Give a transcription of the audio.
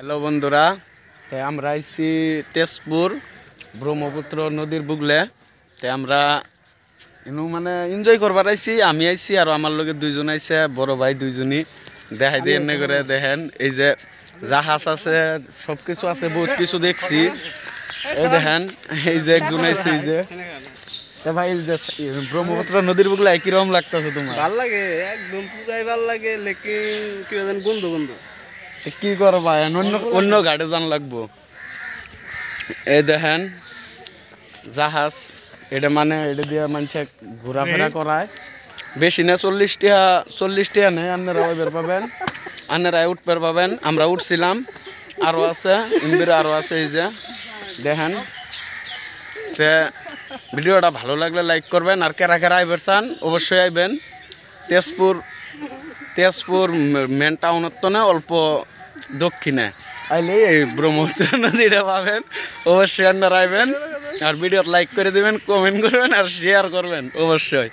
Hello বন্ধুরা, তাই আমরা আইছি তেজপুর ব্রহ্মপুত্র নদীর বুগলে। তাই আমরা মানে এনজয় করবার আইছি। আমি আইছি আর আমার লগে দুইজন আইছে, বড় ভাই দুইজনই। দেখাই দিয়ে এনে করে দেখেন, এই যে জাহাজ আছে, সব কিছু আছে, বহুত কিছু দেখছি। এই দেখেন, এই যে একজন আইছে, এই যে ভাই, এই যে ব্রহ্মপুত্র নদীর বুগলে কিরকম লাগতেছে তোমার? ভাল লাগে, একদম পুরাই ভাল লাগে, লেকিন কি জান গন্ধ গন্ধ। কি করবা, অন্য অন্য ঘাটে যান লাগবো। এই দেখেন জাহাজ, এটা মানে এটা দিয়ে মানুষে ঘোরাফেরা করায়। বেশি না, 40 টাকা নেই। আপনারা ওইবার পাবেন, আপনারা উঠবার পাবেন। আমরা উঠছিলাম, আরও আছে ইন্দিরা, আরও আছে। এই যে দেখেন, তে ভিডিওটা ভালো লাগলে লাইক করবেন। আর কেরা কেরা আইবার চান অবশ্যই আইবেন। তেজপুর মেন টাউনের তো না, অল্প দক্ষিণে আইলে এই ব্রহ্মপুত্র নদীটা পাবেন। অবশ্যই আপনারা আইবেন, আর ভিডিও লাইক করে দিবেন, কমেন্ট করবেন আর শেয়ার করবেন অবশ্যই।